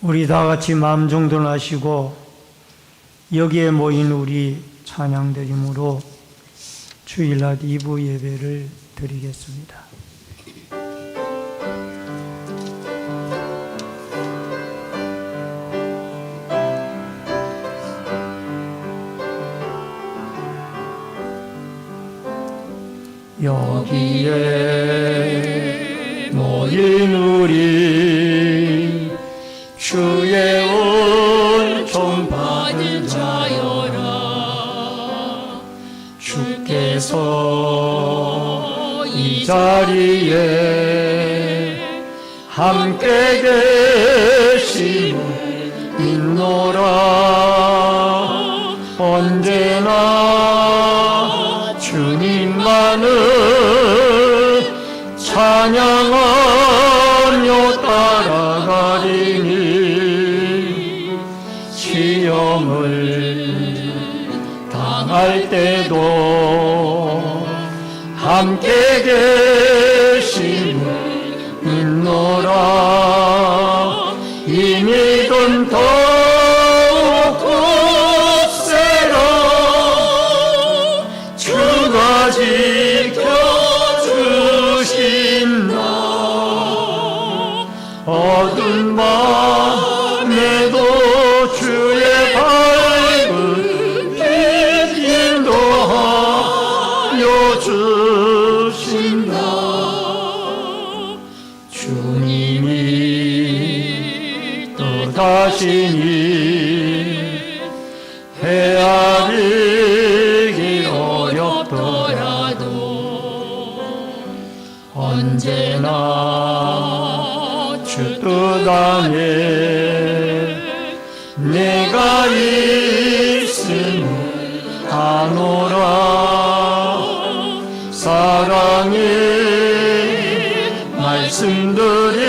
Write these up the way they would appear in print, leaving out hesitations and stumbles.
우리 다 같이 마음 정돈하시고 여기에 모인 우리 찬양드림으로 주일낮 2부 예배를 드리겠습니다. 여기에 모인 우리 주의 은총 받은 자여라. 주께서 이 자리에 함께 계심을 믿노라. 언제나 주님만을 찬양하며 따라가리니 시험을 당할 때도 함께 계심을 믿노라. 이 믿음 더욱 굳세라. 주가 지켜주신다. 어두운 밤에도 주의 밝은 빛 인도하여 주신다. 주님이 떠나시니 헤아리기 어렵더라도 언제나 주 뜻 안에 내가 있음을 아노라. 사랑의 말씀들이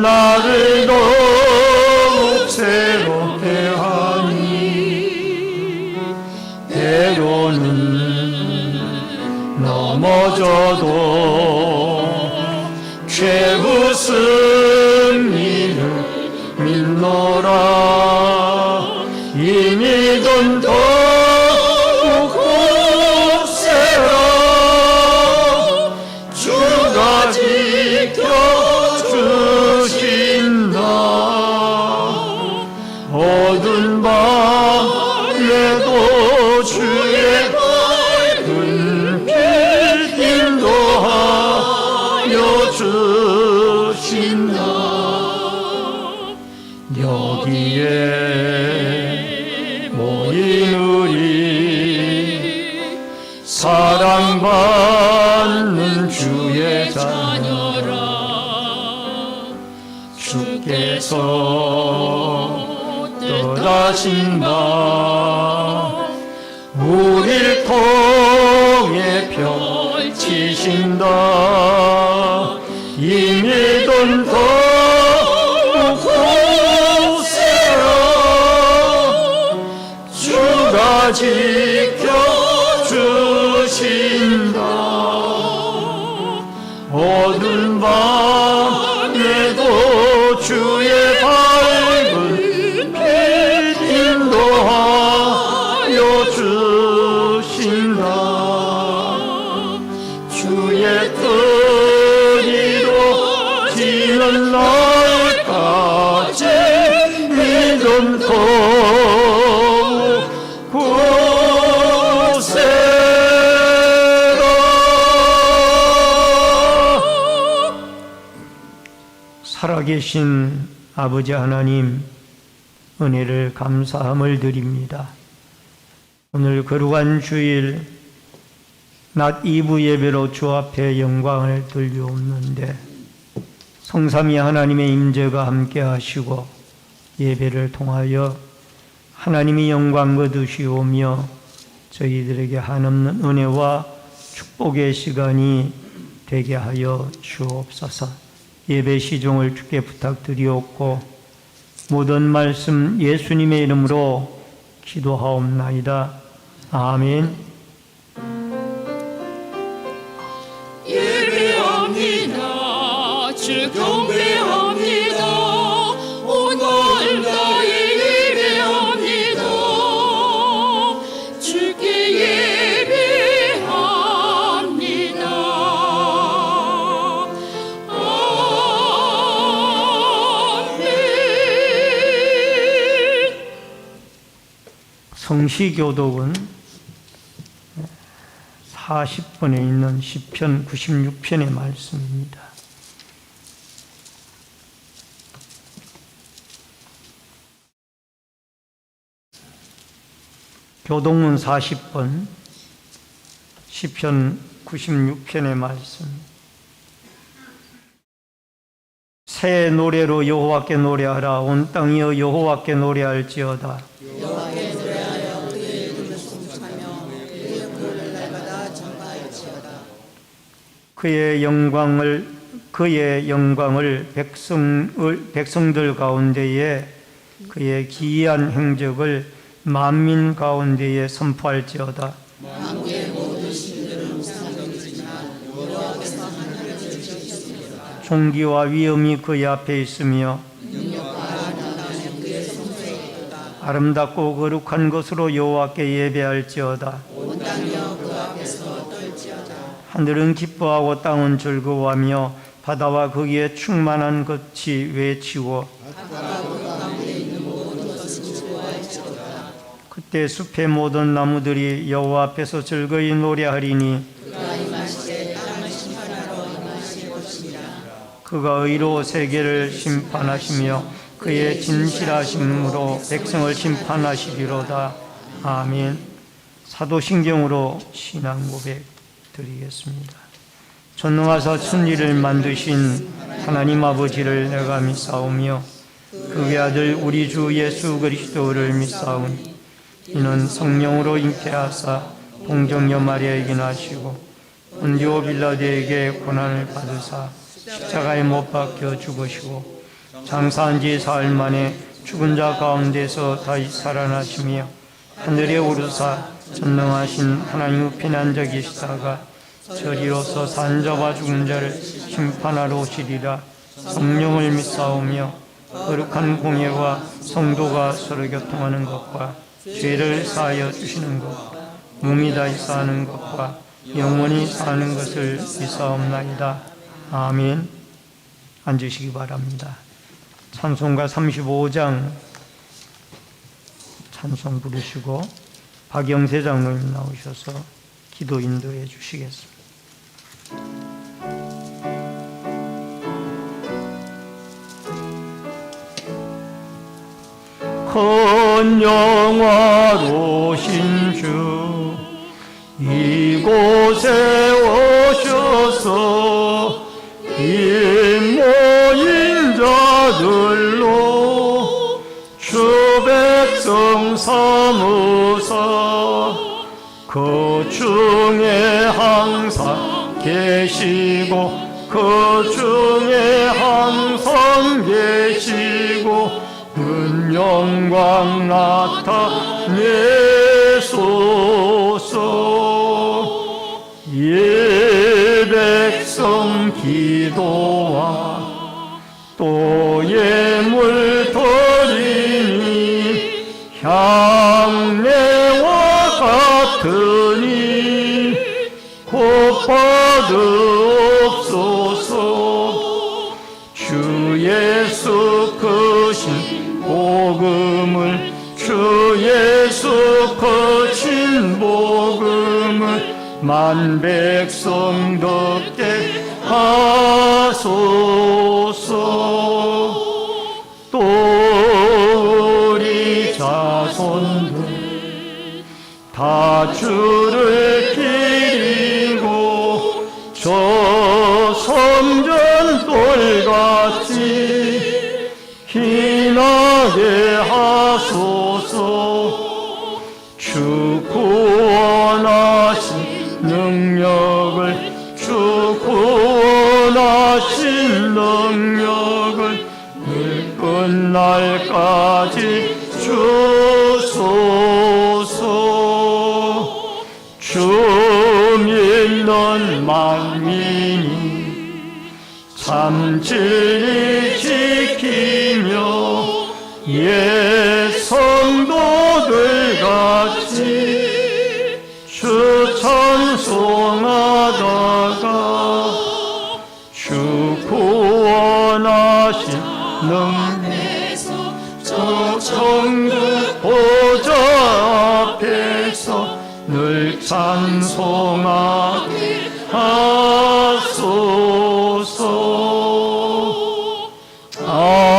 나를 더욱 새롭게 하니 때로는 넘어져도 최후 승리를 믿노라. 이 믿음 더욱 굳세라. 주가 지켜주신다. 어두운 밤에도 주의 밝은 빛 인도하여 주신다. 여기에 모인 우리 사랑받는 주의 자녀라. 주께서 떠나신 바 우릴 통해 펼치신다. 이 믿음 더욱 굳세라. 주가 지켜주신다. 어두운 밤에도 주의 밝은 빛 인도하여 주신다. 주의 뜻 이루어지는 날까지 믿음 더욱 굳세라. 살아계신 아버지 하나님, 은혜를 감사함을 드립니다. 오늘 거룩한 주일 낮 2부 예배로 주 앞에 영광을 돌려옵는데 성삼위 하나님의 임재가 함께 하시고 예배를 통하여 하나님이 영광 거두시오며 저희들에게 한없는 은혜와 축복의 시간이 되게 하여 주옵소서. 예배 시종을 주께 부탁드리옵고 모든 말씀 예수님의 이름으로 기도하옵나이다. 아멘. 예배합니다. 주 경배합니다. 성시교독은 40번에 있는 시편 96편의 말씀입니다. 교독문 40번, 시편 96편의 말씀. 새 노래로 여호와께 노래하라. 온 땅이여 여호와께 노래할지어다. 여호와께 노래하여 그의 이름을 송축하며 그의 영광을 날마다 전파할지어다. 그의 영광을 백성들 가운데에, 그의 기이한 행적을 만민 가운데에 선포할지어다. 만국의 모든 신들은 우상적이지만 여호와께서 하늘을 지으셨습니다. 존귀와 위엄이 그의 앞에 있으며 능력과 아름다움은 그의 손에 있도다. 아름답고 거룩한 것으로 여호와께 예배할지어다. 온 땅이여 그 앞에서 떨지어다. 하늘은 기뻐하고 땅은 즐거워하며 바다와 거기에 충만한 것이 외치고 바다가 그 가운데 있는 모든 것은 즐거워할지어다. 그때 숲의 모든 나무들이 여호와 앞에서 즐거이 노래하리니 그가 임하실 때 땅을 심판하러 임하실 것이니라. 그가 의로 세계를 심판하시며 그의 진실하심으로 백성을 심판하시리로다. 아멘. 사도신경으로 신앙 고백 드리겠습니다. 전능하사 천지를 만드신 하나님 아버지를 내가 믿사오며 그의 아들 우리 주 예수 그리스도를 믿사오니 이는 성령으로 잉태하사 동정녀 마리아에게 나시고 본디오 빌라도에게 고난을 받으사 십자가에 못 박혀 죽으시고 장사한 지 사흘 만에 죽은 자 가운데서 다시 살아나시며 하늘에 오르사 전능하신 하나님의 편한 자 계시다가 저리로서 산 자와 죽은 자를 심판하러 오시리라. 성령을 믿사오며 거룩한 공예와 성도가 서로 교통하는 것과 죄를 사하여 주시는 것, 몸이 다시 사는 것과 영원히 사는 것을 믿사옵나이다. 아멘. 앉으시기 바랍니다. 찬송가 35장 찬송 부르시고 박영세 장로님 나오셔서 기도 인도해 주시겠습니다. 큰 영화로신 주 이곳에 오셔서 이 모인 자들로 주 백성 삼으사 그 중에 항상 계시고 그 중에 항상 계시고 큰 영광 나타내소서. 예 백성 기도와 또 예물 드리니 향내와 같으니 곧 받으옵소서. 주 예수 크신 복음을 주 예수 거친 복음을 만 백성 듣게 하소서. 또 우리 자손들 다 주를 기리고 저 섬전돌같이 희나게 하소서. 주 구원하신 능력을 주 구원하신 능력을 늘 끝날까지 주소서. 주 믿는 만민이 참 진리 지키며 옛 성도들 같이 주 찬송하다가 주 구원하신 능력 주 천국 보좌 찬송하게 하소서. 아멘.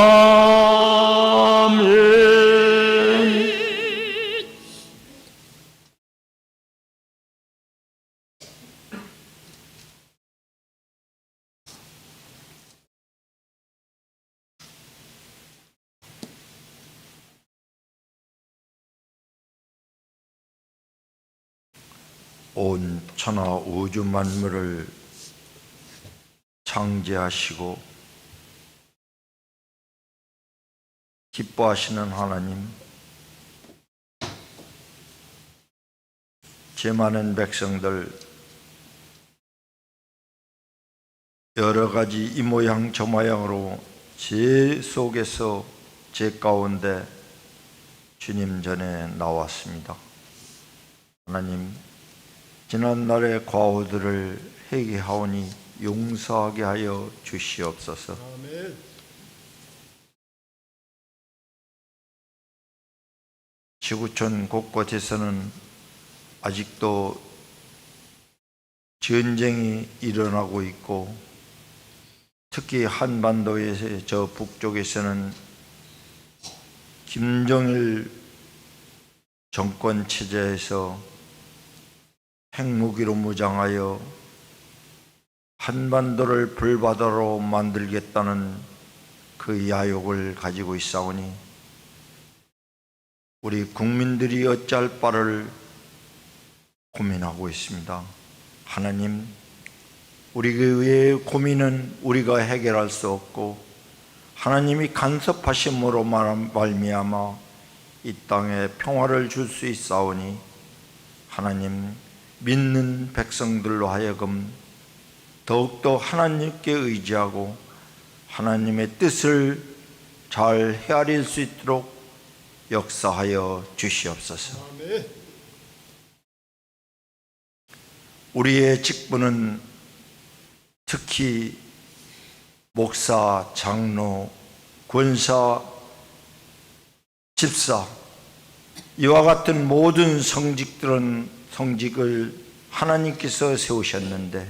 온 천하 우주 만물을 창조하시고 기뻐하시는 하나님, 죄 많은 백성들 여러 가지 이 모양 저 모양으로 죄 속에서 죄 가운데 주님 전에 나왔습니다. 하나님, 지난날의 과오들을 회개하오니 용서하게 하여 주시옵소서. 아멘. 지구촌 곳곳에서는 아직도 전쟁이 일어나고 있고, 특히 한반도의 저 북쪽에서는 김정일 정권 체제에서 핵무기로 무장하여 한반도를 불바다로 만들겠다는 그 야욕을 가지고 있사오니 우리 국민들이 어찌할 바를 고민하고 있습니다. 하나님, 우리의 고민은 우리가 해결할 수 없고 하나님이 간섭하심으로 말미암아 이 땅에 평화를 줄 수 있사오니 하나님, 믿는 백성들로 하여금 더욱더 하나님께 의지하고 하나님의 뜻을 잘 헤아릴 수 있도록 역사하여 주시옵소서. 아멘. 우리의 직분은 특히 목사, 장로, 권사, 집사, 이와 같은 모든 성직을 하나님께서 세우셨는데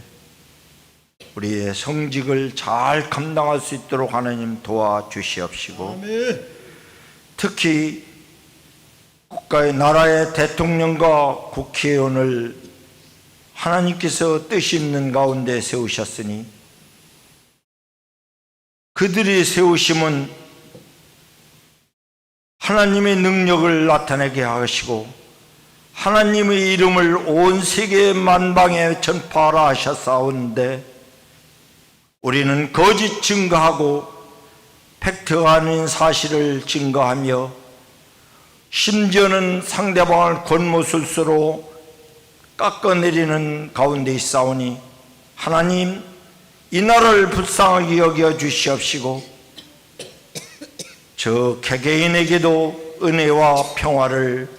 우리의 성직을 잘 감당할 수 있도록 하나님 도와주시옵시고, 아멘. 특히 국가의 나라의 대통령과 국회의원을 하나님께서 뜻 있는 가운데 세우셨으니 그들이 세우심은 하나님의 능력을 나타내게 하시고 하나님의 이름을 온 세계 만방에 전파하라 하셨사온데, 우리는 거짓 증거하고 팩트가 아닌 사실을 증거하며 심지어는 상대방을 권모술수로 깎아내리는 가운데 있사오니 하나님, 이 나라를 불쌍하게 여겨 주시옵시고 저 개개인에게도 은혜와 평화를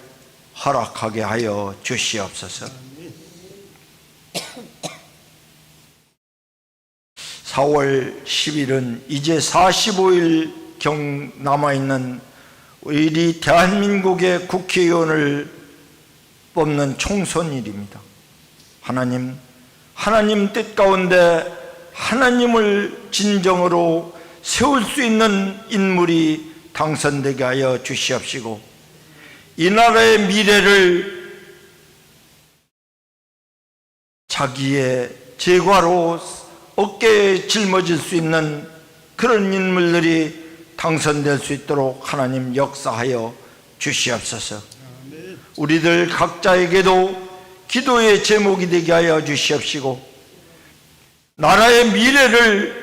허락하게 하여 주시옵소서. 4월 10일은 이제 45일경 남아있는 우리 대한민국의 국회의원을 뽑는 총선일입니다. 하나님 뜻 가운데 하나님을 진정으로 세울 수 있는 인물이 당선되게 하여 주시옵시고 이 나라의 미래를 자기의 제과로 어깨에 짊어질 수 있는 그런 인물들이 당선될 수 있도록 하나님 역사하여 주시옵소서. 우리들 각자에게도 기도의 제목이 되게 하여 주시옵시고 나라의 미래를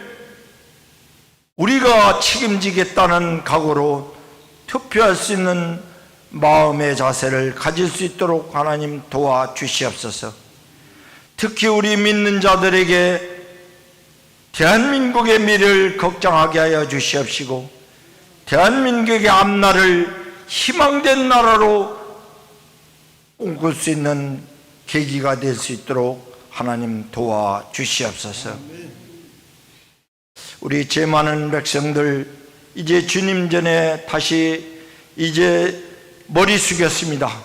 우리가 책임지겠다는 각오로 투표할 수 있는 마음의 자세를 가질 수 있도록 하나님 도와주시옵소서. 특히 우리 믿는 자들에게 대한민국의 미래를 걱정하게 하여 주시옵시고 대한민국의 앞날을 희망된 나라로 꿈꿀 수 있는 계기가 될 수 있도록 하나님 도와주시옵소서. 우리 죄 많은 백성들 이제 주님 전에 다시 이제 머리 숙였습니다.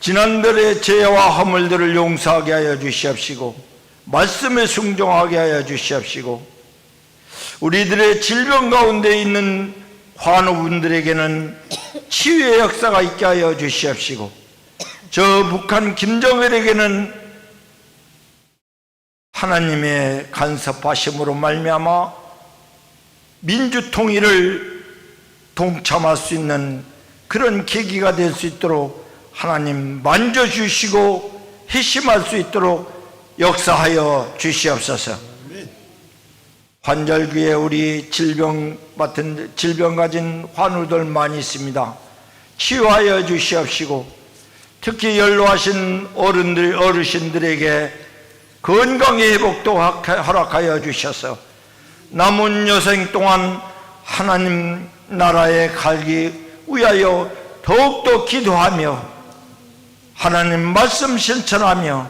지난들의 죄와 허물들을 용서하게 하여 주시옵시고 말씀에 순종하게 하여 주시옵시고 우리들의 질병 가운데 있는 환우분들에게는 치유의 역사가 있게 하여 주시옵시고 저 북한 김정일에게는 하나님의 간섭하심으로 말미암아 민주통일을 동참할 수 있는 그런 계기가 될 수 있도록 하나님 만져주시고 회심할 수 있도록 역사하여 주시옵소서. 환절기에 우리 질병 가진 환우들 많이 있습니다. 치유하여 주시옵시고 특히 연로하신 어르신들에게 건강의 회복도 허락하여 주셔서 남은 여생 동안 하나님 나라에 가기 위하여 더욱더 기도하며 하나님 말씀 실천하며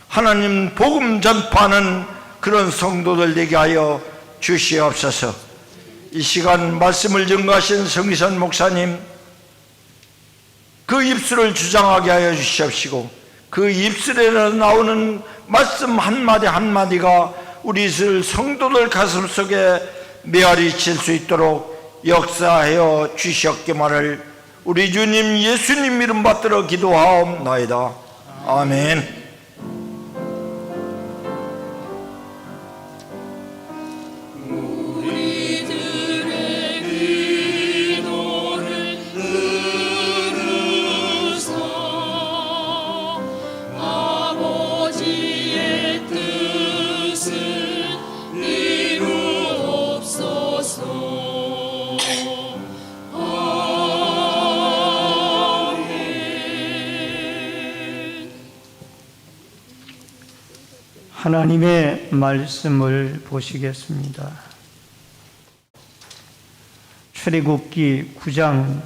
하나님 복음 전파하는 그런 성도들 되게 하여 주시옵소서. 이 시간 말씀을 증거하신 성희선 목사님 그 입술을 주장하게 하여 주시옵시고 그 입술에서 나오는 말씀 한마디 한마디가 우리 성도들 가슴속에 메아리 칠 수 있도록 역사하여 주시옵기만을 우리 주님 예수님 이름 받들어 기도하옵나이다. 아멘. 하나님의 말씀을 보시겠습니다. 출애굽기 9장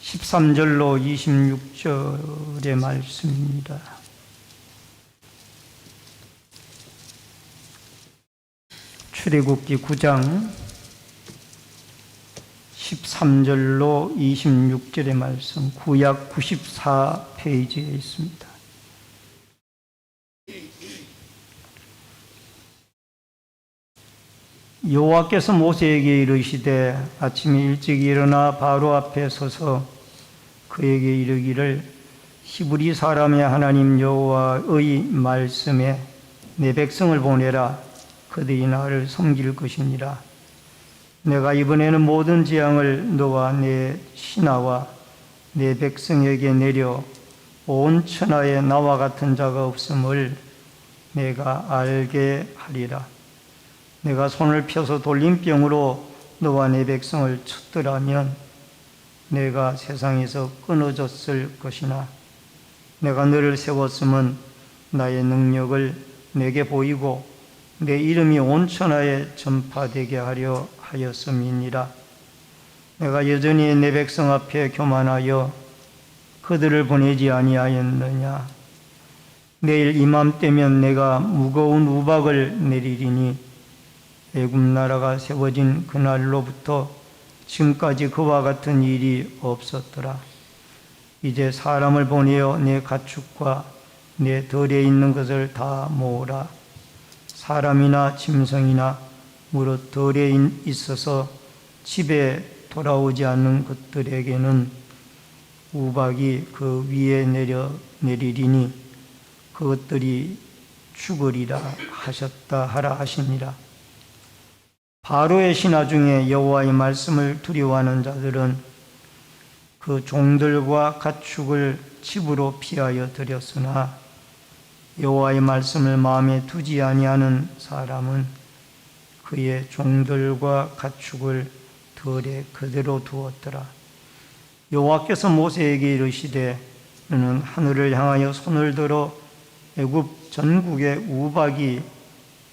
13절로 26절의 말씀입니다. 출애굽기 9장 13절로 26절의 말씀, 구약 94페이지에 있습니다. 여호와께서 모세에게 이르시되 아침에 일찍 일어나 바로 앞에 서서 그에게 이르기를 히브리 사람의 하나님 여호와의 말씀에 내 백성을 보내라. 그들이 나를 섬길 것이니라. 내가 이번에는 모든 재앙을 너와 내 신하와 내 백성에게 내려 온 천하에 나와 같은 자가 없음을 내가 알게 하리라. 내가 손을 펴서 돌림병으로 너와 내 백성을 쳤더라면 내가 세상에서 끊어졌을 것이나 내가 너를 세웠음은 나의 능력을 내게 보이고 내 이름이 온 천하에 전파되게 하려 하였음이니라. 내가 여전히 내 백성 앞에 교만하여 그들을 보내지 아니하였느냐. 내일 이맘때면 내가 무거운 우박을 내리리니 애굽 나라가 세워진 그날로부터 지금까지 그와 같은 일이 없었더라. 이제 사람을 보내어 내 가축과 내 덜에 있는 것을 다 모으라. 사람이나 짐승이나 무릇 덜에 있어서 집에 돌아오지 않는 것들에게는 우박이 그 위에 내리리니 그것들이 죽으리라 하셨다 하라 하시니라. 바로의 신하 중에 여호와의 말씀을 두려워하는 자들은 그 종들과 가축을 집으로 피하여 들였으나 여호와의 말씀을 마음에 두지 아니하는 사람은 그의 종들과 가축을 들에 그대로 두었더라. 여호와께서 모세에게 이르시되 너는 하늘을 향하여 손을 들어 애굽 전국의 우박이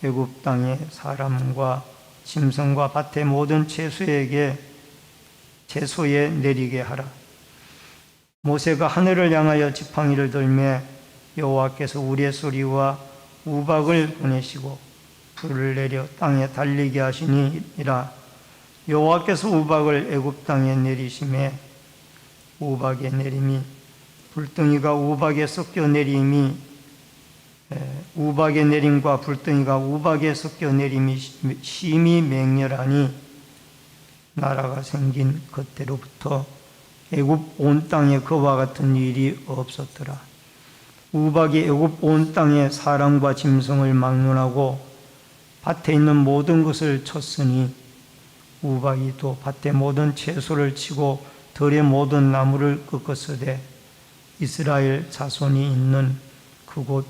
애굽 땅의 사람과 짐승과 밭의 모든 채소에 내리게 하라. 모세가 하늘을 향하여 지팡이를 들매 여호와께서 우레소리와 우박을 보내시고 불을 내려 땅에 달리게 하시니라. 여호와께서 우박을 애굽 땅에 내리심에 우박의 내림이 불덩이가 우박에 섞여 내림이 우박의 내림과 불덩이가 우박에 섞여 내림이 심히 맹렬하니 나라가 생긴 그때로부터 애굽 온 땅에 그와 같은 일이 없었더라. 우박이 애굽 온 땅에 사람과 짐승을 막론하고 밭에 있는 모든 것을 쳤으니 우박이 또 밭의 모든 채소를 치고 들의 모든 나무를 꺾었으되 이스라엘 자손이 있는 그곳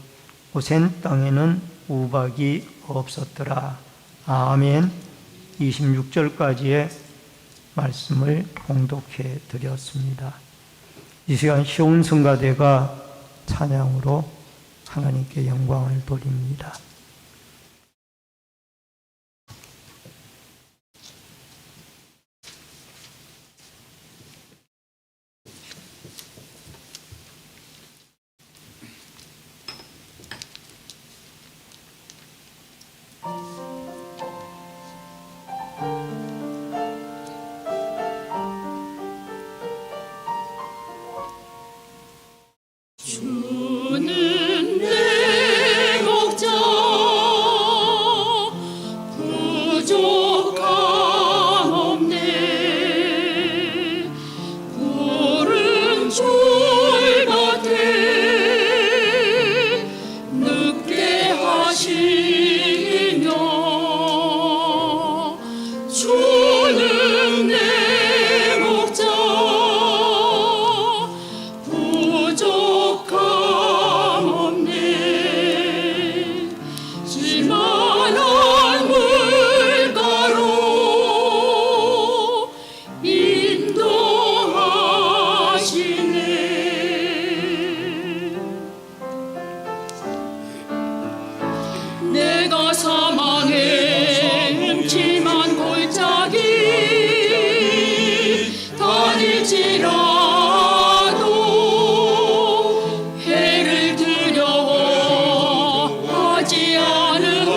고센 땅에는 우박이 없었더라. 아멘. 26절까지의 말씀을 봉독해 드렸습니다. 이 시간 시온 성가대가 찬양으로 하나님께 영광을 돌립니다. 주는 내 목자 부족함 없네. 푸른 줄밭에 눕게 하시며 주는 내 목자 부족함 없네. 지만한 물가로 인도하시네. 내가 사망의 음침한 골짜기 다닐지라도 해를 두려워하지 않음을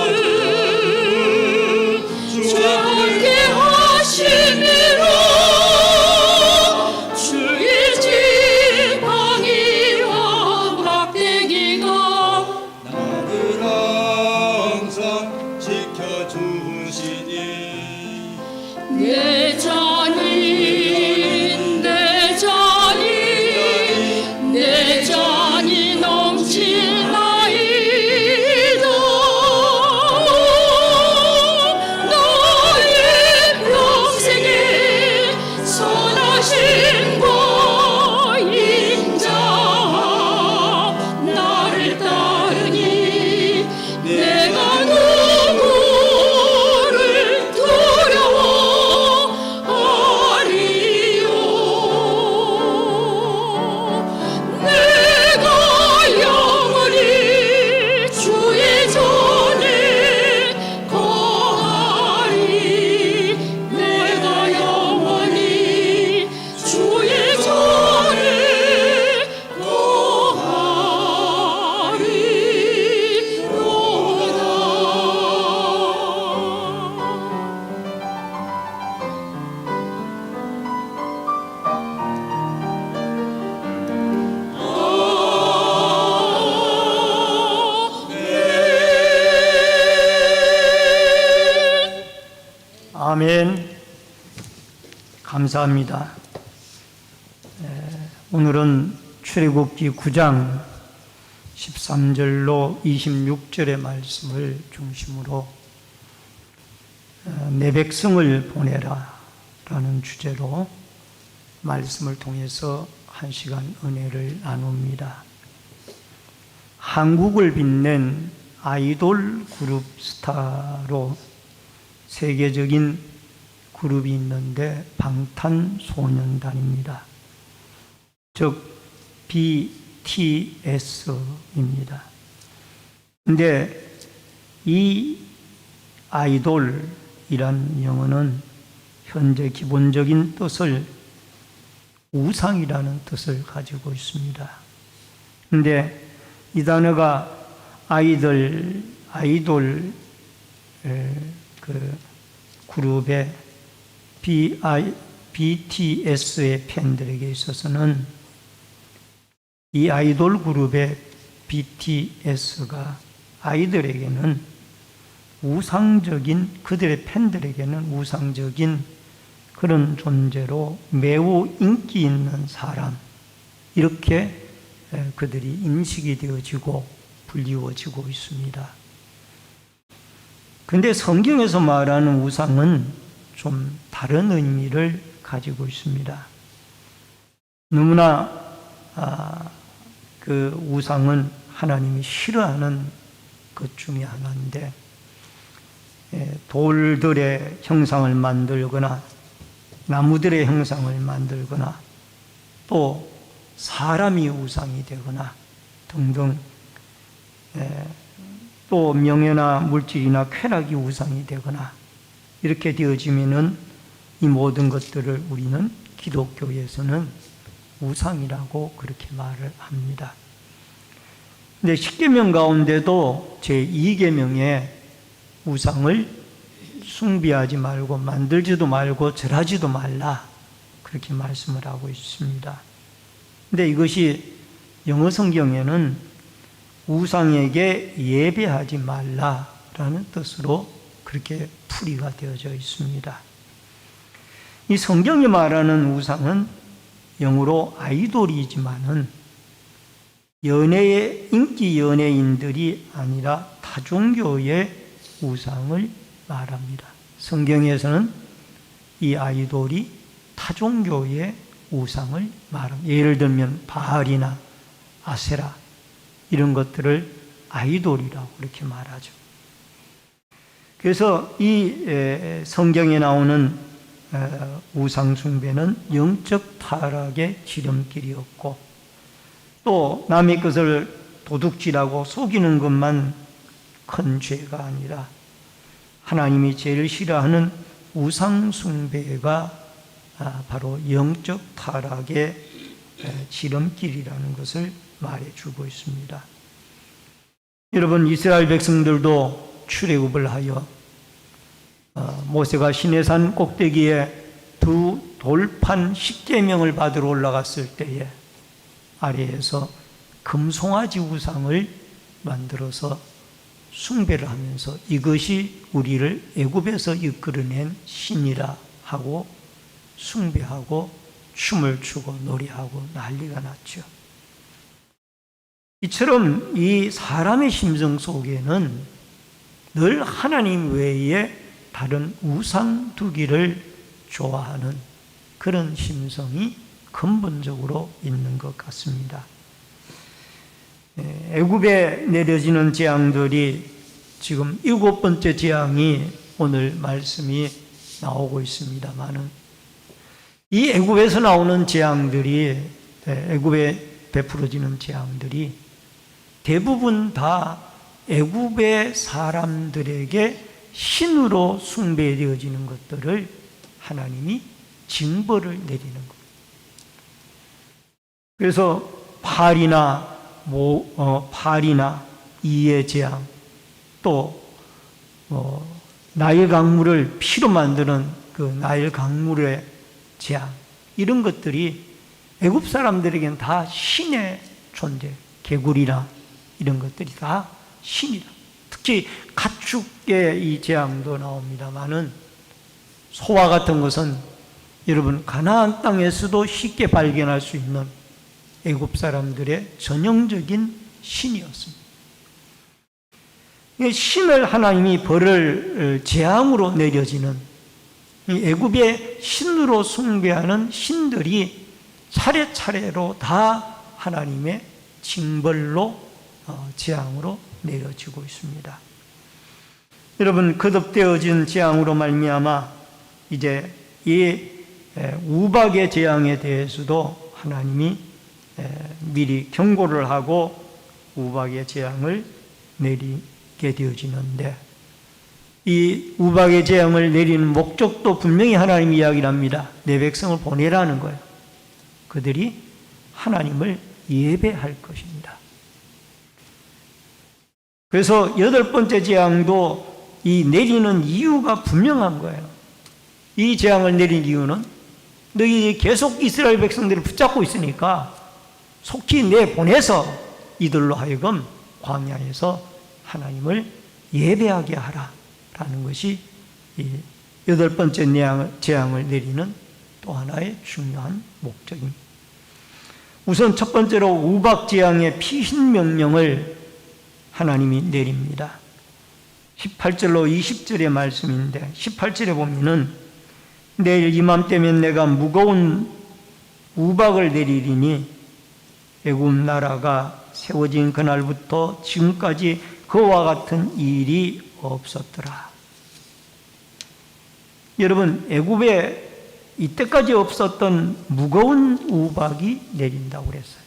주 함께 하심이라. 주의 지팡이와 막대기가 나를 항상 지켜주시니 내 잔이 내 잔이 내 잔이 넘치나이다. 나의 평생에 선하심과 인자 나를 따르니 내가 누구를 두려워하리요. 내가 영원히 주의 전에 거하리. 내가 영원히 주의 전에 거하리로다. 아멘. 감사합니다. 오늘은 출애굽기 9장 13절로 26절의 말씀을 중심으로 내 백성을 보내라 라는 주제로 말씀을 통해서 한 시간 은혜를 나눕니다. 한국을 빛낸 아이돌 그룹 스타로 세계적인 그룹이 있는데 방탄소년단입니다. 즉 BTS입니다. 근데 이 아이돌이란 영어는 현재 기본적인 뜻을 우상이라는 뜻을 가지고 있습니다. 근데 이 단어가 아이돌 그 그룹의 BTS의 팬들에게 있어서는 이 아이돌 그룹의 BTS가 아이들에게는 우상적인, 그들의 팬들에게는 우상적인 그런 존재로 매우 인기 있는 사람, 이렇게 그들이 인식이 되어지고 불리워지고 있습니다. 그런데 성경에서 말하는 우상은 좀 다른 의미를 가지고 있습니다. 너무나 그 우상은 하나님이 싫어하는 것 중에 하나인데, 돌들의 형상을 만들거나 나무들의 형상을 만들거나 또 사람이 우상이 되거나 등등, 또 명예나 물질이나 쾌락이 우상이 되거나 이렇게 되어지면은 이 모든 것들을 우리는 기독교에서는 우상이라고 그렇게 말을 합니다. 근데 10계명 가운데도 제2계명에 우상을 숭배하지 말고 만들지도 말고 절하지도 말라, 그렇게 말씀을 하고 있습니다. 근데 이것이 영어 성경에는 우상에게 예배하지 말라라는 뜻으로 그렇게 풀이가 되어져 있습니다. 이 성경이 말하는 우상은 영어로 아이돌이지만은 인기 연예인들이 아니라 타종교의 우상을 말합니다. 성경에서는 이 아이돌이 타종교의 우상을 말합니다. 예를 들면 바알이나 아세라 이런 것들을 아이돌이라고 이렇게 말하죠. 그래서 이 성경에 나오는 우상 숭배는 영적 타락의 지름길이었고, 또 남의 것을 도둑질하고 속이는 것만 큰 죄가 아니라 하나님이 제일 싫어하는 우상 숭배가 바로 영적 타락의 지름길이라는 것을 말해주고 있습니다. 여러분, 이스라엘 백성들도 출애굽을 하여 모세가 시내산 꼭대기에 두 돌판 10계명을 받으러 올라갔을 때에 아래에서 금송아지 우상을 만들어서 숭배를 하면서 이것이 우리를 애굽에서 이끌어낸 신이라 하고 숭배하고 춤을 추고 노래하고 난리가 났죠. 이처럼 이 사람의 심성 속에는 늘 하나님 외에 다른 우상 두기를 좋아하는 그런 심성이 근본적으로 있는 것 같습니다. 애굽에 내려지는 재앙들이 지금 7번째 재앙이 오늘 말씀이 나오고 있습니다만은, 이 애굽에서 나오는 재앙들이, 애굽에 베풀어지는 재앙들이 대부분 다 애굽의 사람들에게 신으로 숭배되어지는 것들을 하나님이 징벌을 내리는 것. 그래서 파리나 이의 재앙, 또 나일 강물을 피로 만드는 그 나일 강물의 재앙, 이런 것들이 애굽 사람들에게는 다 신의 존재, 개구리나 이런 것들이 다 신이다. 특히 가축의 이 재앙도 나옵니다만은, 소와 같은 것은 여러분 가나안 땅에서도 쉽게 발견할 수 있는 애굽 사람들의 전형적인 신이었습니다. 신을 하나님이 벌을 재앙으로 내려지는, 애굽의 신으로 숭배하는 신들이 차례차례로 다 하나님의 징벌로 재앙으로 내려지고 있습니다. 여러분, 거듭되어진 재앙으로 말미암아 이제 이 우박의 재앙에 대해서도 하나님이 미리 경고를 하고 우박의 재앙을 내리게 되어지는데, 이 우박의 재앙을 내리는 목적도 분명히 하나님이 이야기를 합니다. 내 백성을 보내라는 거예요. 그들이 하나님을 예배할 것입니다. 그래서 8번째 재앙도 이 내리는 이유가 분명한 거예요. 이 재앙을 내린 이유는 너희 계속 이스라엘 백성들을 붙잡고 있으니까 속히 내보내서 이들로 하여금 광야에서 하나님을 예배하게 하라라는 것이 이 8번째 재앙을 내리는 또 하나의 중요한 목적입니다. 우선 첫 번째로 우박 재앙의 피신 명령을 하나님이 내립니다. 18절로 20절의 말씀인데 18절에 보면은 내일 이맘때면 내가 무거운 우박을 내리리니 애굽 나라가 세워진 그날부터 지금까지 그와 같은 일이 없었더라. 여러분, 애굽에 이때까지 없었던 무거운 우박이 내린다고 그랬어요.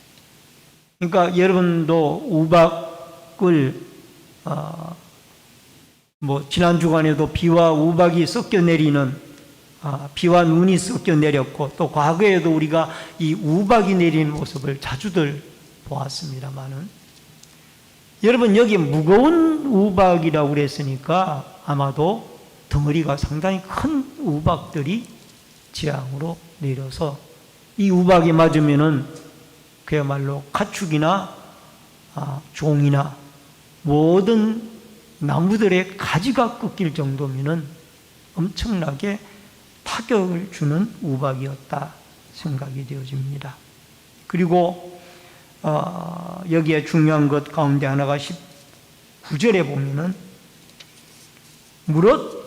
그러니까 여러분도 우박을 지난 주간에도 비와 우박이 섞여 내리는 비와 눈이 섞여 내렸고 또 과거에도 우리가 이 우박이 내리는 모습을 자주들 보았습니다만은 여러분 여기 무거운 우박이라고 그랬으니까 아마도 덩어리가 상당히 큰 우박들이 재앙으로 내려서 이 우박이 맞으면은 그야말로 가축이나 종이나 모든 나무들의 가지가 꺾일 정도면은 엄청나게 타격을 주는 우박이었다 생각이 되어집니다. 그리고 여기에 중요한 것 가운데 하나가 19절에 보면은 무릇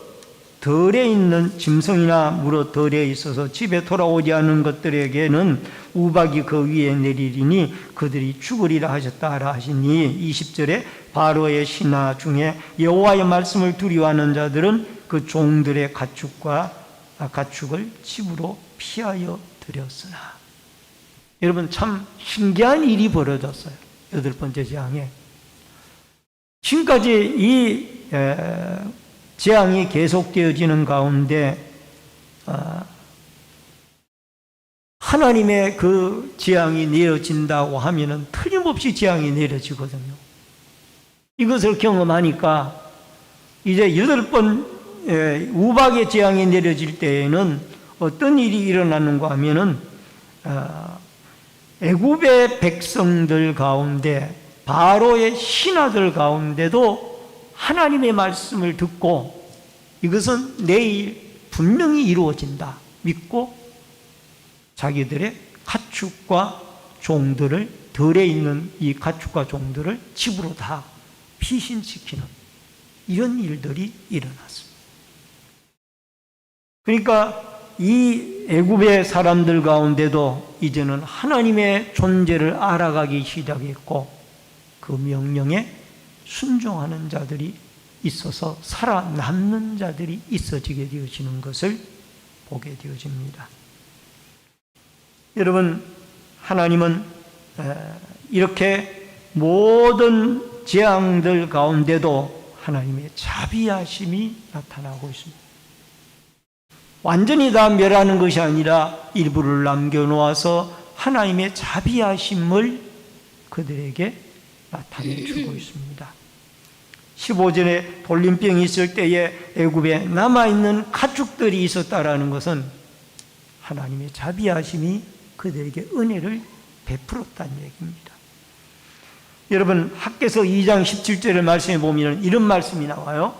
덜에 있는 짐승이나 무릇 덜에 있어서 집에 돌아오지 않은 것들에게는 우박이 그 위에 내리리니 그들이 죽으리라 하셨다 하시니 20절에 바로의 신하 중에 여호와의 말씀을 두려워하는 자들은 그 종들의 가축을 집으로 피하여 들였으나 여러분 참 신기한 일이 벌어졌어요. 8번째 재앙에 지금까지 이 재앙이 계속되어지는 가운데 하나님의 그 재앙이 내려진다고 하면은 틀림없이 재앙이 내려지거든요. 이것을 경험하니까 이제 8번 우박의 재앙이 내려질 때에는 어떤 일이 일어나는가 하면은 애굽의 백성들 가운데 바로의 신하들 가운데도 하나님의 말씀을 듣고 이것은 내일 분명히 이루어진다 믿고 자기들의 가축과 종들을 덜에 있는 이 가축과 종들을 집으로 다 피신시키는 이런 일들이 일어났습니다. 그러니까 이 애굽의 사람들 가운데도 이제는 하나님의 존재를 알아가기 시작했고 그 명령에 순종하는 자들이 있어서 살아남는 자들이 있어지게 되어지는 것을 보게 되어집니다. 여러분, 하나님은 이렇게 모든 재앙들 가운데도 하나님의 자비하심이 나타나고 있습니다. 완전히 다 멸하는 것이 아니라 일부를 남겨놓아서 하나님의 자비하심을 그들에게 나타내주고 있습니다. 15절에 돌림병이 있을 때에 애굽에 남아있는 가축들이 있었다라는 것은 하나님의 자비하심이 그들에게 은혜를 베풀었다는 얘기입니다. 여러분, 학개서 2장 17절의 말씀에 보면 이런 말씀이 나와요.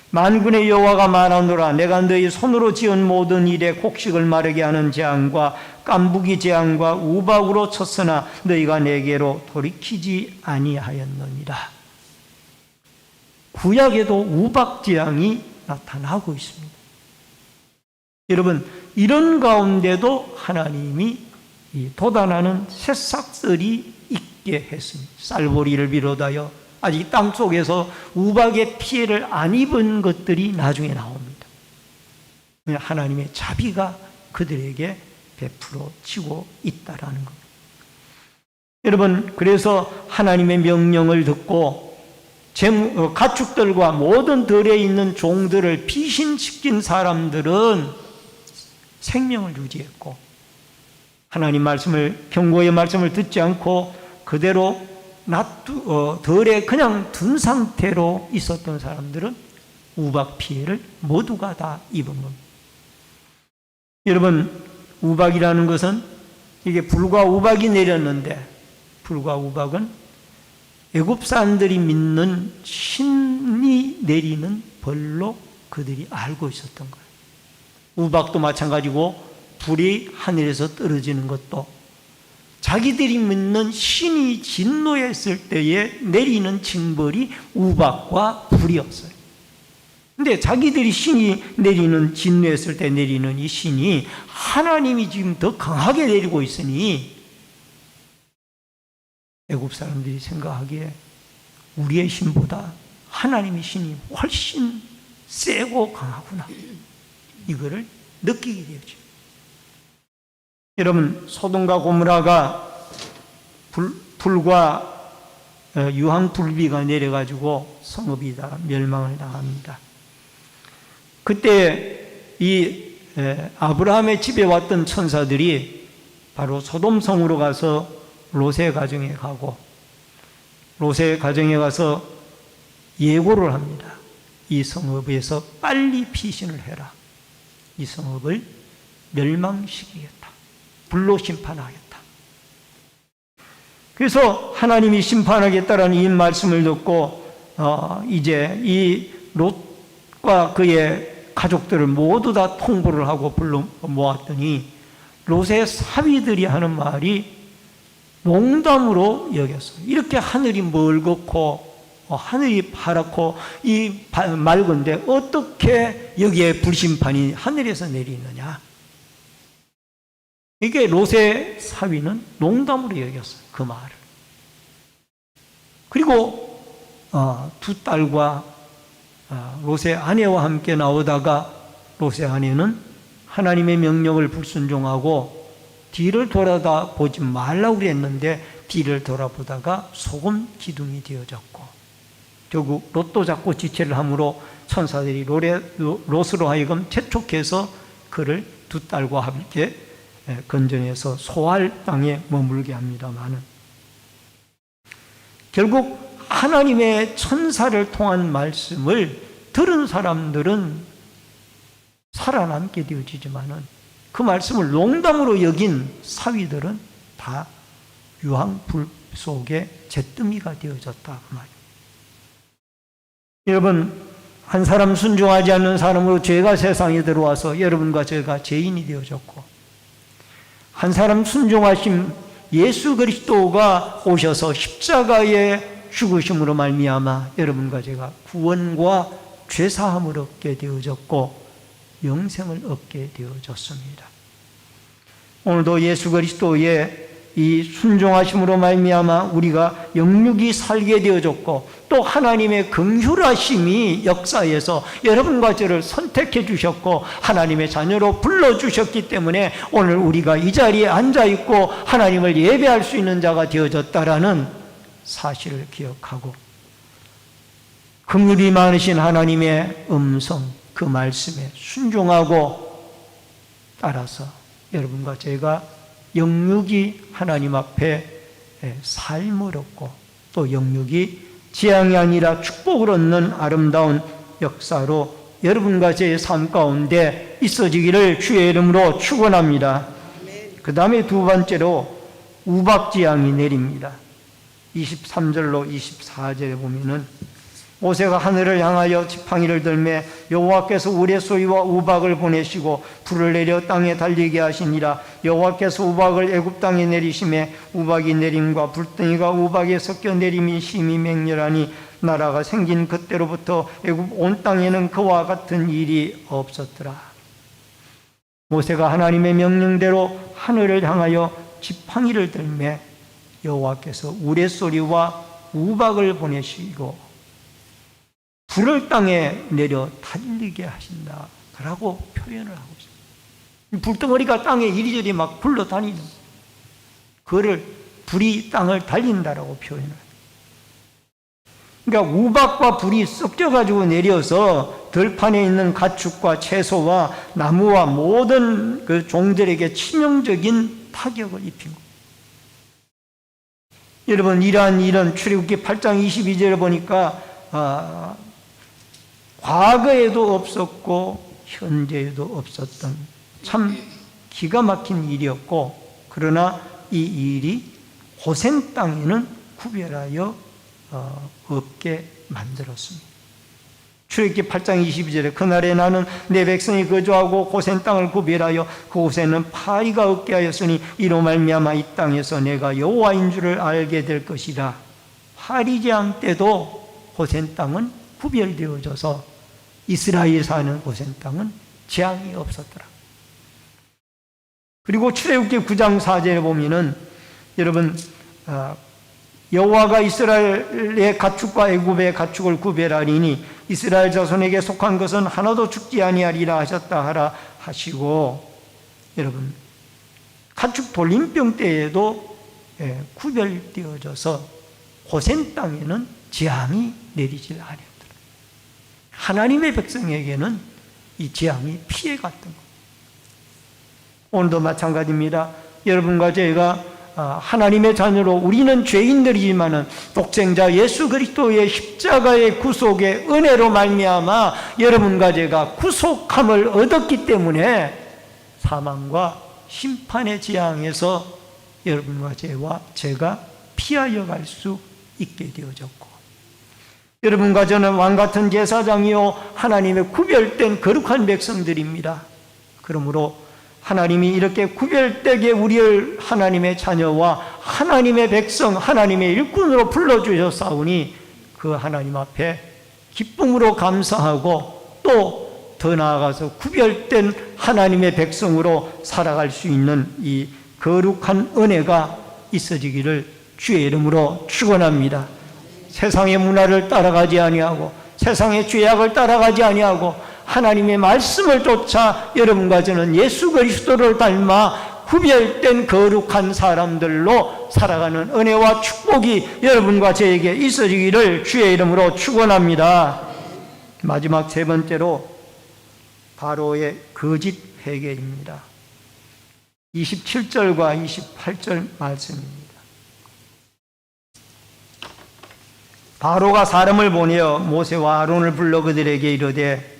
만군의 여호와가 말하노라 내가 너희 손으로 지은 모든 일에 곡식을 마르게 하는 재앙과 깐부기 재앙과 우박으로 쳤으나 너희가 내게로 돌이키지 아니하였느니라. 구약에도 우박 재앙이 나타나고 있습니다. 여러분, 이런 가운데도 하나님이 이 돋아나는 새싹들이 있게 했습니다. 쌀보리를 비롯하여 아직 땅속에서 우박의 피해를 안 입은 것들이 나중에 나옵니다. 하나님의 자비가 그들에게 베풀어지고 있다라는 겁니다. 여러분, 그래서 하나님의 명령을 듣고 가축들과 모든 들에 있는 종들을 피신시킨 사람들은 생명을 유지했고 하나님 말씀을 경고의 말씀을 듣지 않고 그대로 덜에 그냥 둔 상태로 있었던 사람들은 우박 피해를 모두가 다 입은 겁니다. 여러분, 우박이라는 것은 이게 불과 우박이 내렸는데, 불과 우박은 애굽 사람들이 믿는 신이 내리는 벌로 그들이 알고 있었던 거예요. 우박도 마찬가지고 불이 하늘에서 떨어지는 것도 자기들이 믿는 신이 진노했을 때에 내리는 징벌이 우박과 불이었어요. 근데 자기들이 신이 내리는, 진노했을 때 내리는 이 신이 하나님이 지금 더 강하게 내리고 있으니 애굽 사람들이 생각하기에 우리의 신보다 하나님의 신이 훨씬 세고 강하구나, 이거를 느끼게 되었죠. 여러분, 소돔과 고모라가 불과 유황불비가 내려가지고 성읍이 다 멸망을 당합니다. 그때 이 아브라함의 집에 왔던 천사들이 바로 소돔 성으로 가서 롯의 가정에 가고, 롯의 가정에 가서 예고를 합니다. 이 성읍에서 빨리 피신을 해라. 이 성읍을 멸망시키겠다. 불로 심판하겠다. 그래서 하나님이 심판하겠다라는 이 말씀을 듣고 이제 이 롯과 그의 가족들을 모두 다 통보를 하고 불러 모았더니 롯의 사위들이 하는 말이 농담으로 여겼어요. 이렇게 하늘이 멀겋고 하늘이 파랗고 이 맑은데 어떻게 여기에 불심판이 하늘에서 내리느냐. 이게 롯의 사위는 농담으로 여겼어요, 그 말을. 그리고 두 딸과 롯의 아내와 함께 나오다가 롯의 아내는 하나님의 명령을 불순종하고 뒤를 돌아보지 말라고 그랬는데 뒤를 돌아보다가 소금 기둥이 되어졌고, 결국 롯도 잡고 지체를 함으로 천사들이 롯으로 하여금 재촉해서 그를 두 딸과 함께 건져내서 소알 땅에 머물게 합니다마는, 결국 하나님의 천사를 통한 말씀을 들은 사람들은 살아남게 되어지지만은 그 말씀을 농담으로 여긴 사위들은 다 유황불 속에 잿더미가 되어졌다, 그 말이에요. 여러분, 한 사람 순종하지 않는 사람으로 죄가 세상에 들어와서 여러분과 제가 죄인이 되어졌고, 한 사람 순종하신 예수 그리스도가 오셔서 십자가에 죽으심으로 말미암아 여러분과 제가 구원과 죄사함을 얻게 되어졌고 영생을 얻게 되어졌습니다. 오늘도 예수 그리스도의 이 순종하심으로 말미암아 우리가 영육이 살게 되어졌고, 또 하나님의 긍휼하심이 역사에서 여러분과 저를 선택해 주셨고 하나님의 자녀로 불러주셨기 때문에 오늘 우리가 이 자리에 앉아있고 하나님을 예배할 수 있는 자가 되어졌다라는 사실을 기억하고, 긍휼이 많으신 하나님의 음성, 그 말씀에 순종하고 따라서 여러분과 제가 영육이 하나님 앞에 삶을 얻고 또 영육이 재앙이 아니라 축복을 얻는 아름다운 역사로 여러분과 제 삶 가운데 있어지기를 주의 이름으로 축원합니다. 그 다음에 두 번째로 우박재앙이 내립니다. 23절로 24절에 보면은 모세가 하늘을 향하여 지팡이를 들매 여호와께서 우레소리와 우박을 보내시고 불을 내려 땅에 달리게 하시니라. 여호와께서 우박을 애굽 땅에 내리심에 우박이 내림과 불덩이가 우박에 섞여 내림이 심히 맹렬하니 나라가 생긴 그때로부터 애굽 온 땅에는 그와 같은 일이 없었더라. 모세가 하나님의 명령대로 하늘을 향하여 지팡이를 들매 여호와께서 우레소리와 우박을 보내시고 불을 땅에 내려 달리게 하신다 라고 표현을 하고 있습니다. 불덩어리가 땅에 이리저리 막 굴러다니는, 그거를 불이 땅을 달린다라고 표현을 해요. 그러니까 우박과 불이 섞여가지고 내려서 들판에 있는 가축과 채소와 나무와 모든 그 종들에게 치명적인 타격을 입힌 겁니다. 여러분, 이런 출애굽기 8장 22절에 보니까 과거에도 없었고 현재에도 없었던 참 기가 막힌 일이었고, 그러나 이 일이 고센 땅에는 구별하여 없게 만들었습니다. 출애굽기 8장 22절에 그날에 나는 내 백성이 거주하고 고센 땅을 구별하여 그곳에는 파리가 없게 하였으니 이로 말미암아 이 땅에서 내가 여호와인 줄을 알게 될 것이라. 파리재앙 때도 고센 땅은 구별되어져서 이스라엘 사는 고센 땅은 재앙이 없었더라. 그리고 출애굽기 9장 4절에 보면은 여러분 여호와가 이스라엘의 가축과 애굽의 가축을 구별하리니 이스라엘 자손에게 속한 것은 하나도 죽지 아니하리라 하셨다 하라 하시고, 여러분 가축 돌림병 때에도 구별되어져서 고센 땅에는 재앙이 내리질 아니었더라. 하나님의 백성에게는 이 재앙이 피해갔던 것. 오늘도 마찬가지입니다. 여러분과 제가 하나님의 자녀로, 우리는 죄인들이지만은 독생자 예수 그리스도의 십자가의 구속의 은혜로 말미암아 여러분과 제가 구속함을 얻었기 때문에 사망과 심판의 재앙에서 여러분과 제가 피하여 갈 수 있게 되어졌고, 여러분과 저는 왕같은 제사장이요 하나님의 구별된 거룩한 백성들입니다. 그러므로 하나님이 이렇게 구별되게 우리를 하나님의 자녀와 하나님의 백성, 하나님의 일꾼으로 불러주셨사오니 그 하나님 앞에 기쁨으로 감사하고 또 더 나아가서 구별된 하나님의 백성으로 살아갈 수 있는 이 거룩한 은혜가 있어지기를 주의 이름으로 축원합니다. 세상의 문화를 따라가지 아니하고 세상의 죄악을 따라가지 아니하고 하나님의 말씀을 쫓아 여러분과 저는 예수 그리스도를 닮아 구별된 거룩한 사람들로 살아가는 은혜와 축복이 여러분과 저에게 있어지기를 주의 이름으로 축원합니다. 마지막 세 번째로 바로의 거짓 회개입니다. 27절과 28절 말씀입니다. 바로가 사람을 보내어 모세와 아론을 불러 그들에게 이르되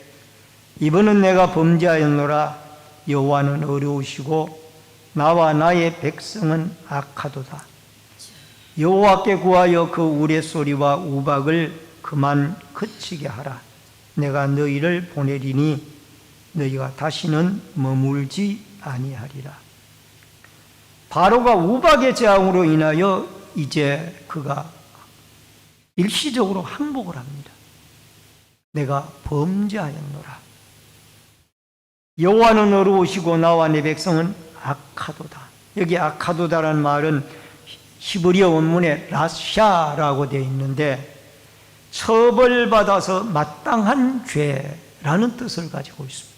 이번은 내가 범죄하였노라. 여호와는 어려우시고 나와 나의 백성은 악하도다. 여호와께 구하여 그 우레소리와 우박을 그만 그치게 하라. 내가 너희를 보내리니 너희가 다시는 머물지 아니하리라. 바로가 우박의 재앙으로 인하여 이제 그가 일시적으로 항복을 합니다. 내가 범죄하였노라. 여호와는 어려우시고 나와 내 백성은 악하도다. 여기 악하도다라는 말은 히브리어 원문에 라샤라고 되어 있는데 처벌받아서 마땅한 죄라는 뜻을 가지고 있습니다.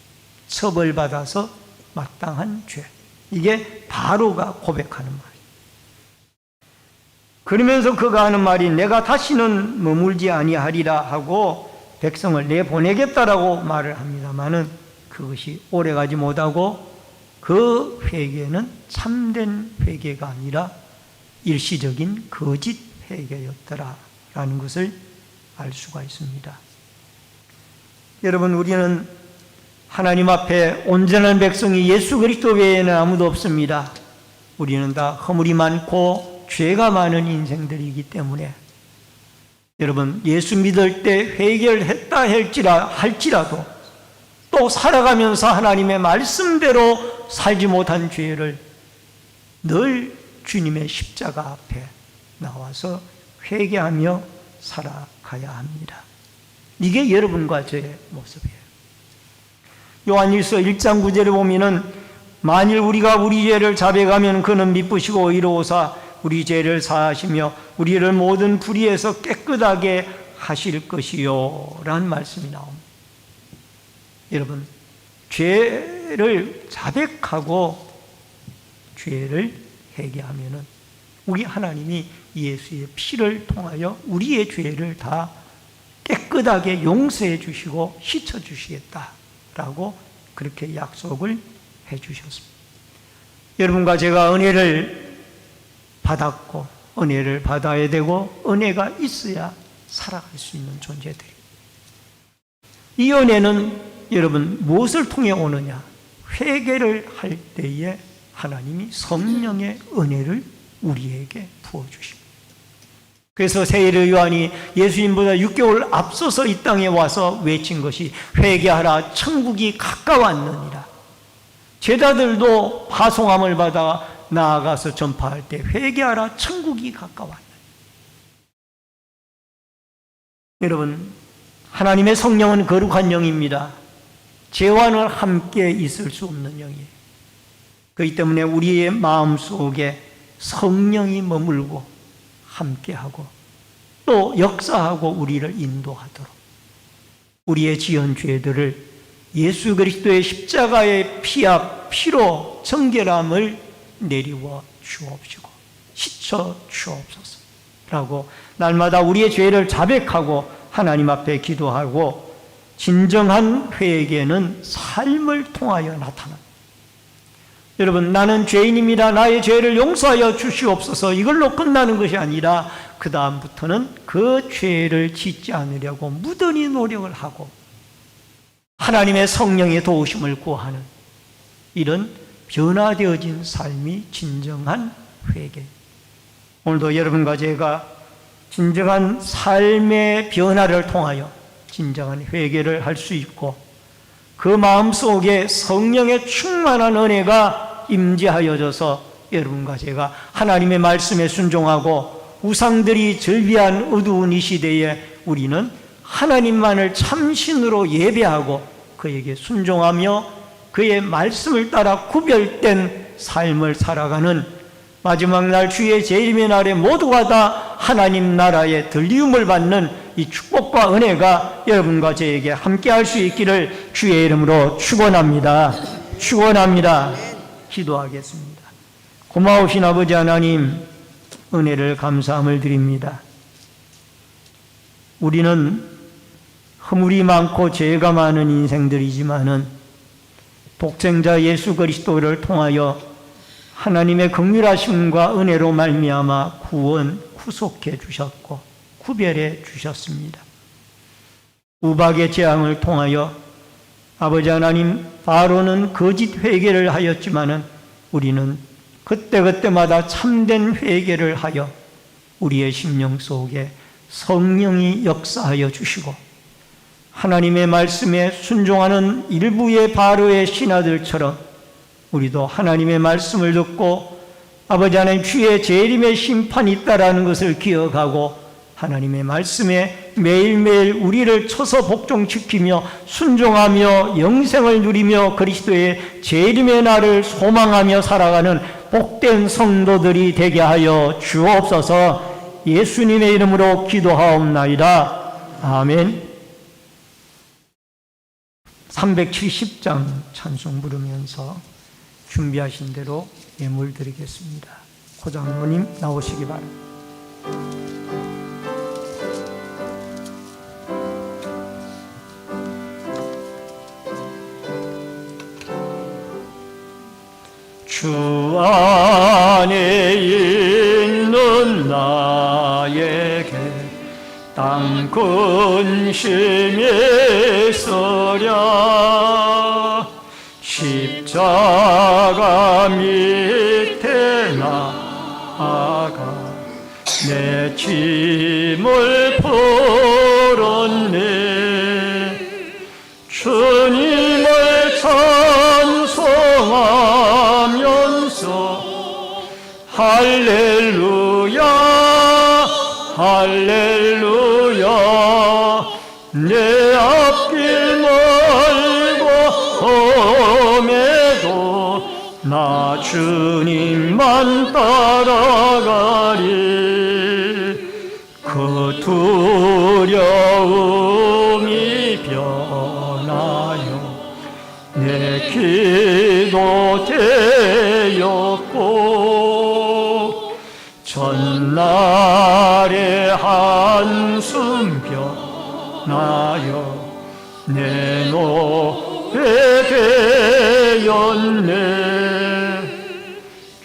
처벌받아서 마땅한 죄. 이게 바로가 고백하는 말이에요. 그러면서 그가 하는 말이 내가 다시는 머물지 아니하리라 하고 백성을 내보내겠다라고 말을 합니다마는 그것이 오래가지 못하고 그 회개는 참된 회개가 아니라 일시적인 거짓 회개였더라라는 것을 알 수가 있습니다. 여러분, 우리는 하나님 앞에 온전한 백성이 예수 그리스도 외에는 아무도 없습니다. 우리는 다 허물이 많고 죄가 많은 인생들이기 때문에 여러분, 예수 믿을 때 회개를 했다 할지라도 또 살아가면서 하나님의 말씀대로 살지 못한 죄를 늘 주님의 십자가 앞에 나와서 회개하며 살아가야 합니다. 이게 여러분과 저의 모습이에요. 요한일서 1장 9절에 보면은 만일 우리가 우리 죄를 자백하면 그는 미쁘시고 의로우사 우리 죄를 사하시며 우리를 모든 불의에서 깨끗하게 하실 것이요 라는 말씀이 나옵니다. 여러분, 죄를 자백하고 죄를 회개하면은 우리 하나님이 예수의 피를 통하여 우리의 죄를 다 깨끗하게 용서해 주시고 씻어 주시겠다라고 그렇게 약속을 해 주셨습니다. 여러분과 제가 은혜를 받았고 은혜를 받아야 되고 은혜가 있어야 살아갈 수 있는 존재들입니다. 이 은혜는 여러분 무엇을 통해 오느냐? 회개를 할 때에 하나님이 성령의 은혜를 우리에게 부어주십니다. 그래서 세례 요한이 예수님보다 6개월 앞서서 이 땅에 와서 외친 것이 회개하라 천국이 가까웠느니라. 제자들도 파송함을 받아 나아가서 전파할 때 회개하라 천국이 가까웠느니라. 여러분, 하나님의 성령은 거룩한 영입니다. 죄와는 함께 있을 수 없는 영이에요. 그렇기 때문에 우리의 마음속에 성령이 머물고 함께하고 또 역사하고 우리를 인도하도록 우리의 지은 죄들을 예수 그리스도의 십자가의 피로 정결함을 내리워 주옵시고 씻어 주옵소서라고 날마다 우리의 죄를 자백하고 하나님 앞에 기도하고 진정한 회개는 삶을 통하여 나타납니다. 여러분, 나는 죄인입니다. 나의 죄를 용서하여 주시옵소서. 이걸로 끝나는 것이 아니라 그 다음부터는 그 죄를 짓지 않으려고 무던히 노력을 하고 하나님의 성령의 도우심을 구하는 이런 변화되어진 삶이 진정한 회개. 오늘도 여러분과 제가 진정한 삶의 변화를 통하여 진정한 회개를 할 수 있고 그 마음속에 성령의 충만한 은혜가 임재하여져서 여러분과 제가 하나님의 말씀에 순종하고 우상들이 절비한 어두운 이 시대에 우리는 하나님만을 참신으로 예배하고 그에게 순종하며 그의 말씀을 따라 구별된 삶을 살아가는 마지막 날 주의 재림의 날에 모두가 다 하나님 나라의 들리움을 받는 이 축복과 은혜가 여러분과 저에게 함께할 수 있기를 주의 이름으로 축원합니다. 축원합니다. 기도하겠습니다. 고마우신 아버지 하나님, 은혜를 감사함을 드립니다. 우리는 허물이 많고 죄가 많은 인생들이지만은 독생자 예수 그리스도를 통하여 하나님의 긍휼하심과 은혜로 말미암아 구속해 주셨고 구별해 주셨습니다. 우박의 재앙을 통하여 아버지 하나님, 바로는 거짓 회개를 하였지만은 우리는 그때그때마다 참된 회개를 하여 우리의 심령 속에 성령이 역사하여 주시고 하나님의 말씀에 순종하는 일부의 바로의 신하들처럼 우리도 하나님의 말씀을 듣고 아버지 하나님 주의 재림의 심판이 있다라는 것을 기억하고 하나님의 말씀에 매일매일 우리를 쳐서 복종시키며 순종하며 영생을 누리며 그리스도의 재림의 날을 소망하며 살아가는 복된 성도들이 되게 하여 주옵소서. 예수님의 이름으로 기도하옵나이다. 아멘. 370장 찬송 부르면서 준비하신 대로 예물 드리겠습니다. 고장로님 나오시기 바랍니다. 주 안에 있는 나에게 땅 근심에 서랴 십자가 밑에 나아가 내 짐을 풀었네. 주님을 찬송하면서 할렐루야 할렐루야 내 앞길 멀고 험해도 나 주님만 따라가리. 그 두려움이 변하여 내 기도 되었고 전날의 한숨 변하여 내 노래 되었네.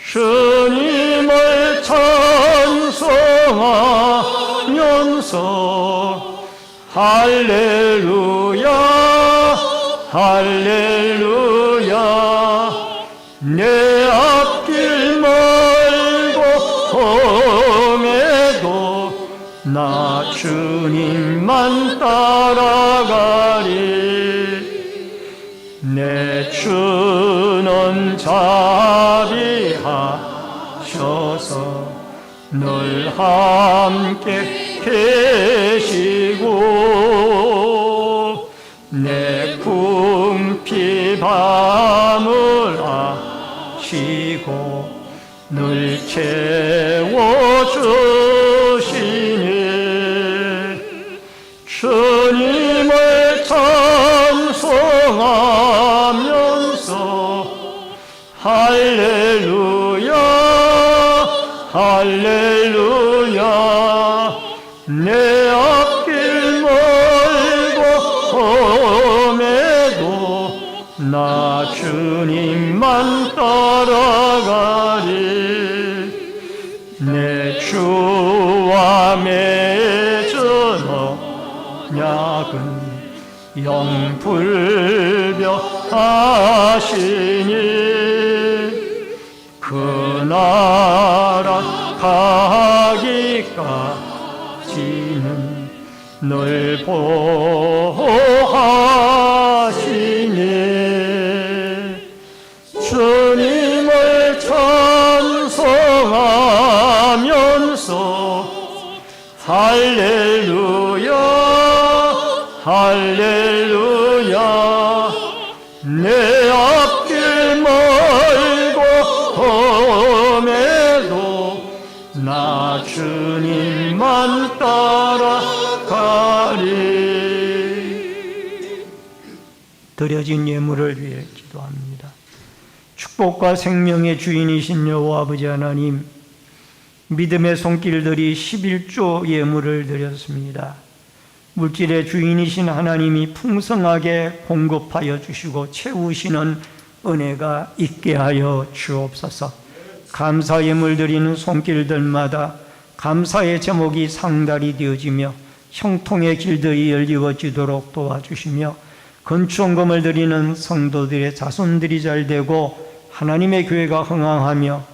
주님을 찬송하면서 할렐루야 할렐루야. 내 앞길 멀고 험해도 나 주님만 따라가리. 내 주는 자비하셔서 늘 함께 계시고 내 궁핍함을 아시고 늘 채워주시니 주님을 찬송하면서 할렐루야 할렐루야. 내 앞길 멀고 험해도 나 주님만 따라가리. 내 주와 맺은 언약은 영불변하시니 그 나라 가기까지는 늘 보호하시니 주님을 찬송하면서 할렐루야 할렐루야. 내 앞길 멀고 험해도 나 주님만 따라가리. 드려진 예물을 위해 기도합니다. 축복과 생명의 주인이신 여호와 아버지 하나님, 믿음의 손길들이 11조 예물을 드렸습니다. 물질의 주인이신 하나님이 풍성하게 공급하여 주시고 채우시는 은혜가 있게 하여 주옵소서. 감사 예물 드리는 손길들마다 감사의 제목이 상달이 되어지며 형통의 길들이 열리워지도록 도와주시며 건축원금을 드리는 성도들의 자손들이 잘 되고 하나님의 교회가 흥황하며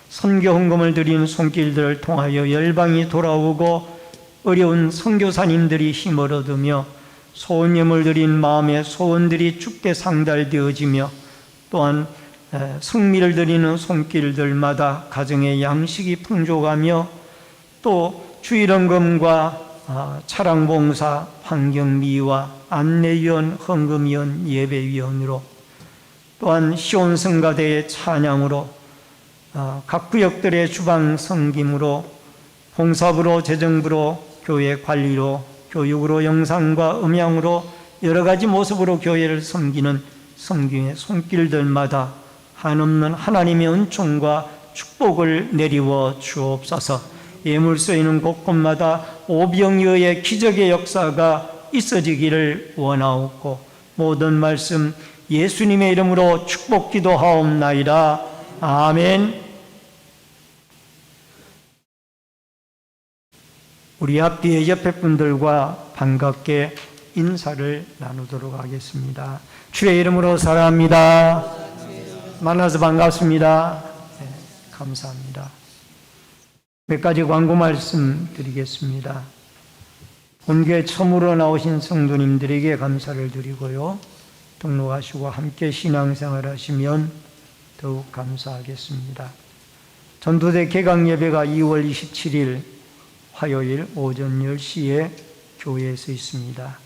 선교 헌금을 드리는 손길들을 통하여 열방이 돌아오고 어려운 선교사님들이 힘을 얻으며 소원 예물 드린 마음의 소원들이 주께 상달되어지며 또한 성미를 드리는 손길들마다 가정의 양식이 풍족하며 또 주일헌금과 차량봉사, 환경미화, 안내위원, 헌금위원, 예배위원으로 또한 시온성가대의 찬양으로 각 구역들의 주방 섬김으로 봉사부로, 재정부로, 교회 관리로, 교육으로, 영상과 음향으로 여러 가지 모습으로 교회를 섬기는 섬김의 손길들마다 한없는 하나님의 은총과 축복을 내리워 주옵소서. 예물 쏘이는 곳곳마다 오병이어의 기적의 역사가 있어지기를 원하옵고 모든 말씀 예수님의 이름으로 축복 기도하옵나이다. 아멘. 우리 앞뒤의 옆에 분들과 반갑게 인사를 나누도록 하겠습니다. 주의 이름으로 사랑합니다. 만나서 반갑습니다. 네, 감사합니다. 몇 가지 광고 말씀 드리겠습니다. 본교회 처음으로 나오신 성도님들에게 감사를 드리고요. 등록하시고 함께 신앙생활 하시면 더욱 감사하겠습니다. 전도대 개강 예배가 2월 27일 화요일 오전 10시에 교회에서 있습니다.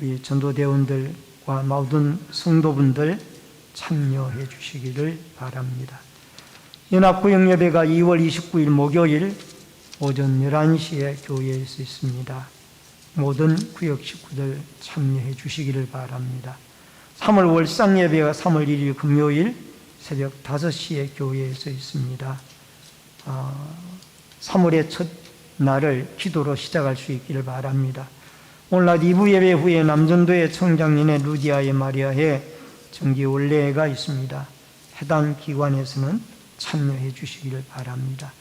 우리 전도대원들과 모든 성도분들 참여해 주시기를 바랍니다. 연합구역 예배가 2월 29일 목요일 오전 11시에 교회에서 있습니다. 모든 구역 식구들 참여해 주시기를 바랍니다. 3월 월상 예배가 3월 1일 금요일 새벽 5시에 교회에서 있습니다. 3월의 첫 날을 기도로 시작할 수 있기를 바랍니다. 오늘 낮 2부 예배 후에 남전도의 청장년의 루디아의 마리아의 정기 원례가 있습니다. 해당 기관에서는 참여해 주시기를 바랍니다.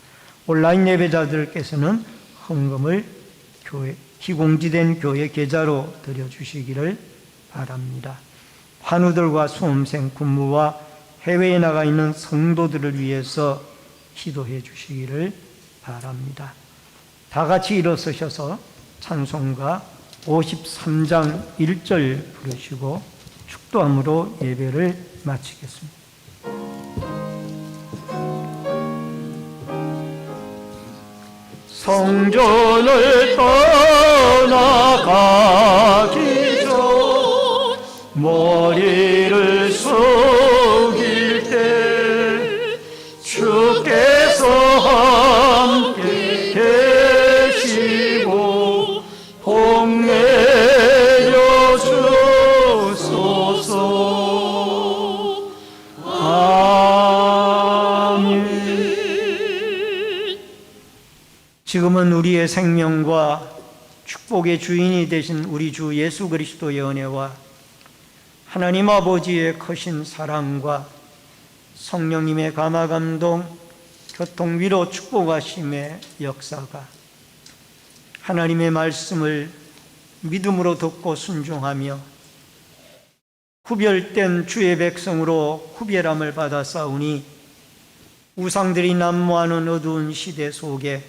온라인 예배자들께서는 헌금을 기공지된 교회 계좌로 드려주시기를 바랍니다. 환우들과 수험생, 군무와 해외에 나가 있는 성도들을 위해서 기도해 주시기를 바랍니다. 다 같이 일어서셔서 찬송가 53장 1절 부르시고 축도함으로 예배를 마치겠습니다. 성전을 떠나가기 전 머리를 숙일 때 주께서 함께 계시고 복 내려 주소서. 아멘. 지금은 우리의 생명과 축복의 주인이 되신 우리 주 예수 그리스도의 은혜와 하나님 아버지의 크신 사랑과 성령님의 감화감동, 교통, 위로, 축복하심의 역사가 하나님의 말씀을 믿음으로 듣고 순종하며 구별된 주의 백성으로 구별함을 받아 싸우니 우상들이 난무하는 어두운 시대 속에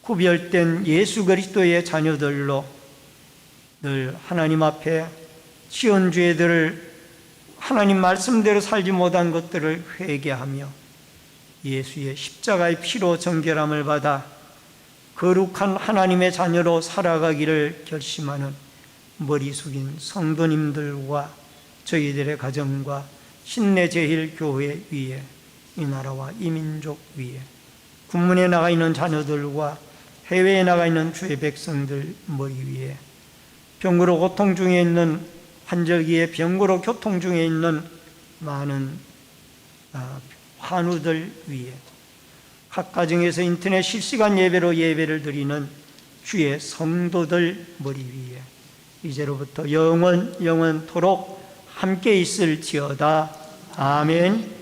구별된 예수 그리스도의 자녀들로 늘 하나님 앞에 지은 죄들을 하나님 말씀대로 살지 못한 것들을 회개하며 예수의 십자가의 피로 정결함을 받아 거룩한 하나님의 자녀로 살아가기를 결심하는 머리 숙인 성도님들과 저희들의 가정과 신내제일교회 위에, 이 나라와 이 민족 위에, 군문에 나가 있는 자녀들과 해외에 나가 있는 주의 백성들 머리 위에, 병으로 고통 중에 있는 환절기에 병으로 교통 중에 있는 많은 환우들 위에, 각 가정에서 인터넷 실시간 예배로 예배를 드리는 주의 성도들 머리 위에 이제로부터 영원토록 함께 있을지어다. 아멘.